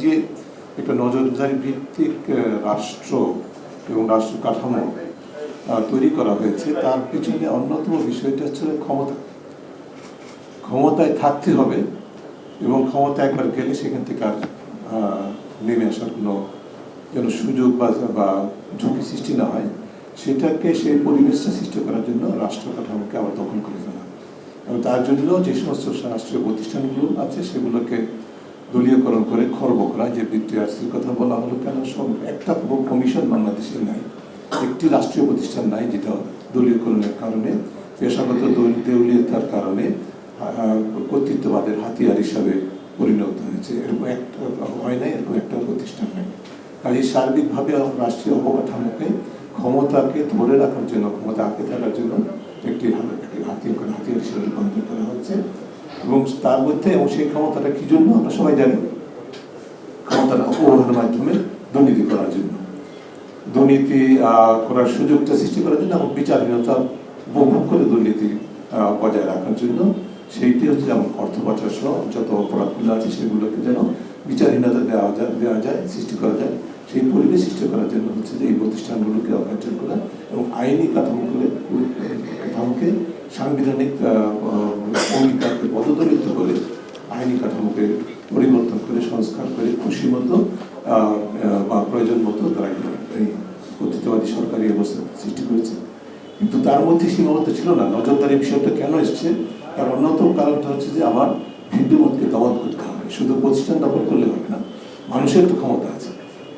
যে একটা নজরদারি ভিত্তিক রাষ্ট্র এবং রাষ্ট্র কাঠামো তৈরি করা হয়েছে, তার পিছনে অন্যতম বিষয়টা হচ্ছে ক্ষমতায় থাকতে হবে এবং ক্ষমতা একবার গেলে সেখান থেকে আর নেমে আসার কোনো যেন সুযোগ বা ঝুঁকি সৃষ্টি না হয়, সেটাকে সেই পরিবেশটা সৃষ্টি করার জন্য রাষ্ট্র কাঠামোকে আবার দখল করে ফেলা এবং তার জন্য যে সমস্ত রাষ্ট্রীয় প্রতিষ্ঠানগুলো আছে সেগুলোকে দলীয়করণ করে খর্ব করা। যে বিটিআরসির কথা বলা হলো, কেন সব একটা কমিশন বাংলাদেশে নাই, একটি রাষ্ট্রীয় প্রতিষ্ঠান নাই যেটা দলীয়করণের কারণে, পেশাগত দেউলিয়তার কারণে কর্তৃত্ববাদের হাতিয়ার হিসাবে পরিণত হয়েছে। এরকম একটা হয় নাই, এরকম একটা প্রতিষ্ঠান নেই। কাজে সার্বিকভাবে রাষ্ট্রীয় অবকাঠামোকে ক্ষমতাকে ধরে রাখার জন্য, ক্ষমতা আঁকে থাকার জন্য একটি হাতিয়ার হিসেবে রূপান্তর করা হচ্ছে এবং তার মধ্যে এবং সেই ক্ষমতাটা কি জন্য আমরা সবাই জানি, ক্ষমতার অপব্যবহারের মাধ্যমে দুর্নীতি করার জন্য, দুর্নীতি করার সুযোগটা সৃষ্টি করার জন্য এবং বিচারহীনতা উপভোগ করে দুর্নীতি বজায় রাখার জন্য। সেইটি হচ্ছে যেমন অর্থ পাচার সহ যত অপরাধগুলো আছে সেগুলোকে যেন বিচারহীনতা দেওয়া যায়, সৃষ্টি করা যায়, সেই পরিবেশ সৃষ্টি করার জন্য হচ্ছে যে এই প্রতিষ্ঠানগুলোকে অকার্যন করা এবং আইনি কাঠামোকে সাংবিধানিক অঙ্গীকারকে পদদলিত করে আইনি কাঠামোকে পরিবর্তন করে সংস্কার করে খুশি মতো বা প্রয়োজন মতো তারা এই কর্তৃত্ববাদী সরকারি অবস্থা সৃষ্টি করেছে। কিন্তু তার মধ্যে সীমাবদ্ধ ছিল না। নজরদারি বিষয়টা কেন এসছে, তার অন্যতম কারণটা হচ্ছে যে আমার ভিন্ন মতকে দমন করতে হবে। শুধু প্রতিষ্ঠান দখল করলে হবে না, মানুষের তো ক্ষমতা আছে,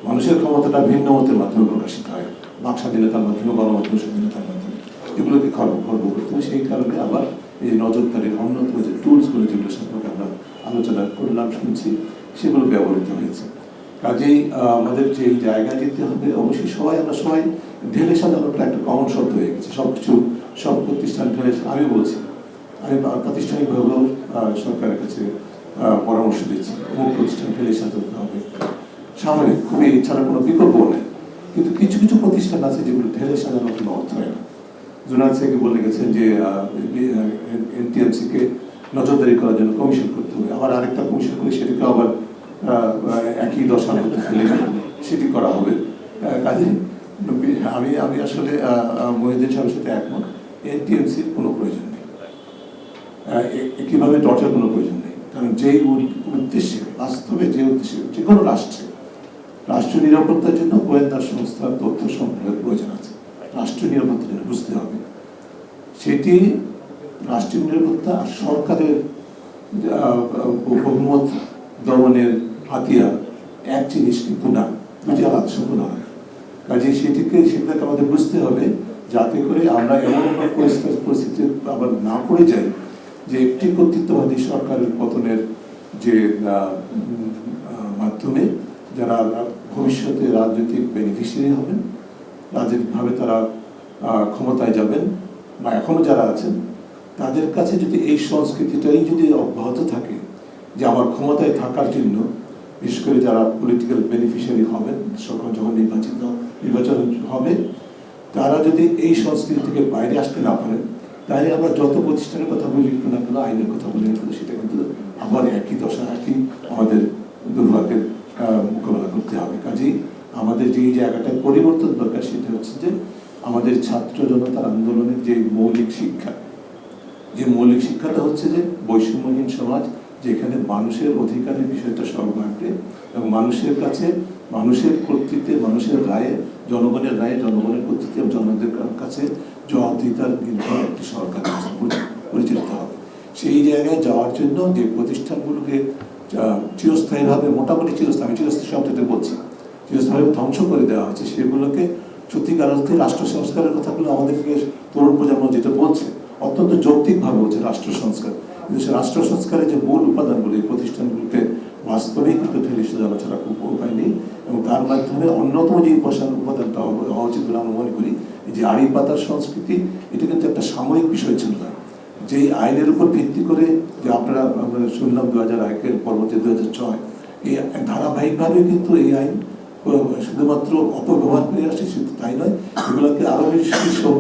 মানুষের ক্ষমতাটা ভিন্ন মতের মাধ্যমে প্রকাশিত হয়, বাক স্বাধীনতার মাধ্যমে, গণমাধ্যম স্বাধীনতার মাধ্যমে, এগুলোকে খর্ব করতে হবে। সেই কারণে আবার এই নজরদারির অন্যতম যে টুলসগুলো যেগুলো সম্পর্কে আমরা আলোচনা করলাম, শুনছি, সেগুলো ব্যবহৃত হয়েছে। কাজেই আমাদের যে জায়গায় যেতে হবে, অবশ্যই আমরা সবাই ঢেলে সাজানোটা একটা কমন শব্দ হয়ে গেছে। সব প্রতিষ্ঠান ঢেলে, আমি বলছি, আমি প্রাতিষ্ঠানিকভাবেও সরকারের কাছে পরামর্শ দিচ্ছি, অমুক প্রতিষ্ঠান ঢেলে সাজাতে হবে, স্বাভাবিক, খুবই, এছাড়া কোনো বিকল্প নেই। কিন্তু কিছু কিছু প্রতিষ্ঠান আছে যেগুলো ঢেলে সাজানোর কোনো অর্থ হয় না। জুনায়েদ সাহেব বলে গেছেন যে এনটিএমসিকে নজরদারি করার জন্য কমিশন করতে হবে, আবার আরেকটা কমিশন করে সেটাকে আবার একই দশার মধ্যে ফেলে সেটি করা হবে। কাজে আমি আসলে মহিউদ্দিন সাহেবের সাথে একমত, এনটিএমসির কোনো প্রয়োজন নেই, একইভাবে টর্চার কোনো প্রয়োজন নেই। কারণ যেই উদ্দেশ্যে, বাস্তবে যে উদ্দেশ্যে যে কোনো রাষ্ট্র নিরাপত্তার জন্য গোয়েন্দা সংস্থার তথ্য সংগ্রহের প্রয়োজন আছে, রাষ্ট্র নিরাপত্তার জন্য বুঝতে হবে। সেটি রাষ্ট্রীয় নিরাপত্তা আর সরকারের বহুমত দমনের হাতিয়ার এক জিনিস কিন্তু না, দুটি আলাদা সম্পূর্ণ হয়। কাজে সেটাকে আমাদের বুঝতে হবে, যাতে করে আমরা এমন একটা পরিস্থিতি আবার না পড়ে যাই যে একটি কর্তৃত্ববাদী সরকারের পতনের যে মাধ্যমে যারা ভবিষ্যতে রাজনৈতিক বেনিফিশিয়ারি হবেন, রাজনৈতিকভাবে তারা ক্ষমতায় যাবেন বা এখনো যারা আছেন, তাদের কাছে যদি এই সংস্কৃতিটাই যদি অব্যাহত থাকে যে আমার ক্ষমতায় থাকার জন্য, বিশেষ করে যারা পলিটিক্যাল বেনিফিশিয়ারি হবেন যখন নির্বাচন হবে, তারা যদি এই সংস্কৃতি থেকে বাইরে আসতে না পারেন, তাহলে আমরা যত প্রতিষ্ঠানের কথা বলি না কেন, আইনের কথা বলি না কেন, সেটা কিন্তু আবার একই দশা, একই আমাদের দুর্ভাগ্যের মোকাবেলা করতে হবে। কাজেই আমাদের যেই জায়গাটায় পরিবর্তন দরকার, সেটা হচ্ছে যে আমাদের ছাত্র জনতার আন্দোলনের যে মৌলিক শিক্ষাটা হচ্ছে যে বৈষম্যহীন সমাজ, যেখানে মানুষের অধিকারের বিষয়টা সর্বাগ্রে এবং মানুষের কাছে, মানুষের কর্তৃত্বে, মানুষের রায়ে, জনগণের রায়ে, জনগণের কর্তৃত্বে, জনগণের কাছে জবাবদিহিতার নির্ভর একটি সরকার পরিচালিত হবে। সেই জায়গায় যাওয়ার জন্য যে প্রতিষ্ঠানগুলোকে চিরস্থায়ীভাবে, মোটামুটি চিরস্থায়ী শব্দটা বলছি, চিরস্থায়ীভাবে ধ্বংস করে দেওয়া হচ্ছে, সেগুলোকে সত্যিকার অর্থে রাষ্ট্র সংস্কারের কথাগুলো আমাদেরকে তরুণ প্রজন্ম যেটা বলছে, অত্যন্ত যৌক্তিকভাবে বলছে রাষ্ট্র সংস্কার। কিন্তু সে রাষ্ট্র সংস্কারের যে মূল উপাদানগুলো, এই প্রতিষ্ঠানগুলোকে বাস্তবিক কিন্তু ঢেলে সাজানো ছাড়া খুব উপায় নেই। এবং তার মাধ্যমে অন্যতম যে উপাদানটা হওয়া উচিত বলে আমরা মনে করি, যে আড়ি পাতার সংস্কৃতি, এটা কিন্তু একটা সাময়িক বিষয় ছিল না। যেই আইনের উপর ভিত্তি করে যে আমরা শুনলাম 2001-এর পরবর্তী 2006, এই ধারাবাহিকভাবে কিন্তু এই আইন শুধুমাত্র অপব্যবহার করে আসছে, শুধু তাই নয়, এগুলোকে আরো বেশি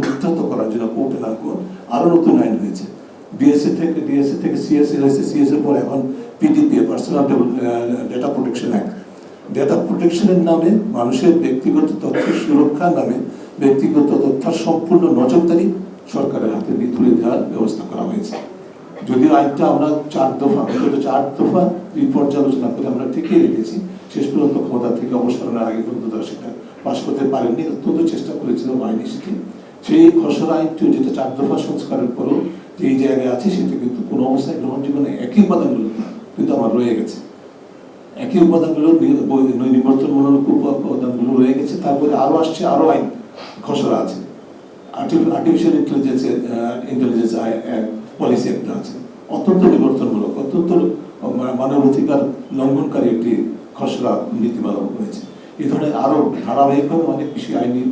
বিখ্যাত করার জন্য কোর্টে লাগবো আরো নতুন আইন হয়েছে। ডিএসএ থেকে সিএসএ হয়েছে, সিএসএ পর এখন PDP, personal data protection act, data প্রোটেকশনের নামে, মানুষের ব্যক্তিগত তথ্য সুরক্ষার নামে ব্যক্তিগত তথ্যের সম্পূর্ণ নজরদারি সরকারের হাতে তুলে দেওয়ার ব্যবস্থা করা হয়েছে। যদিও আইনটা আমরা 4 দফা পর্যালোচনা করে আমরা ঠিকই রেখেছি, শেষ পর্যন্ত ক্ষমতা থেকে অবসরের আগে পর্যন্ত তারা সেটা পাশ করতে পারেননি। অত্যন্ত চেষ্টা করেছিল আইনি সেটি। সেই খসড়া আইনটি যেটা 4 দফা সংস্কারের পরও যে এই জায়গায় আছে, সেটা কিন্তু কোনো অবস্থায় গ্রহণযোগ্য নয়। একই উপাদানগুলো কিন্তু আমার রয়ে গেছে, একই উপাদানগুলো নিবর্তনমূলক উপাদানগুলো রয়ে গেছে। তারপরে আরো আসছে, আরো আইন খসড়া আছে, আর্টিফিশিয়াল ইন্টেলিজেন্স পলিসি একটা আছে, অত্যন্ত নিবর্তনমূলক, অত্যন্ত মানবাধিকার লঙ্ঘনকারী একটি খসড়া নীতিমালা হয়েছে। এই ধরনের আরো ধারাবাহিকভাবে অনেক বেশি আইনি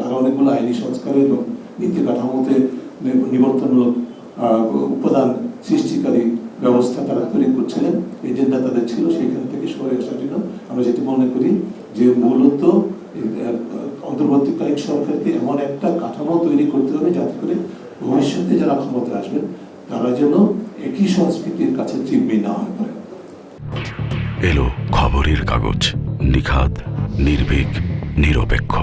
আরো অনেকগুলো আইনি সংস্কার এবং নীতি কাঠামোতে নিবর্তনমূলক উপাদান সৃষ্টিকারী ব্যবস্থা তারা তৈরি করছিলেন, এজেন্ডা তাদের ছিল। সেইখান থেকে সরে আসার জন্য আমরা যেটি মনে করি যে মূলত অন্তর্বর্তীকালীন সরকারকে এমন একটা কাঠামো তৈরি করতে হবে যাতে করে ভবিষ্যতে যারা ক্ষমতা আসবেন তারা যেন একই সংস্কৃতির কাছে জিম্মি না হয়ে পড়ে। এলো খবরের কাগজ, নিখাত, নির্ভীক, নিরপেক্ষ।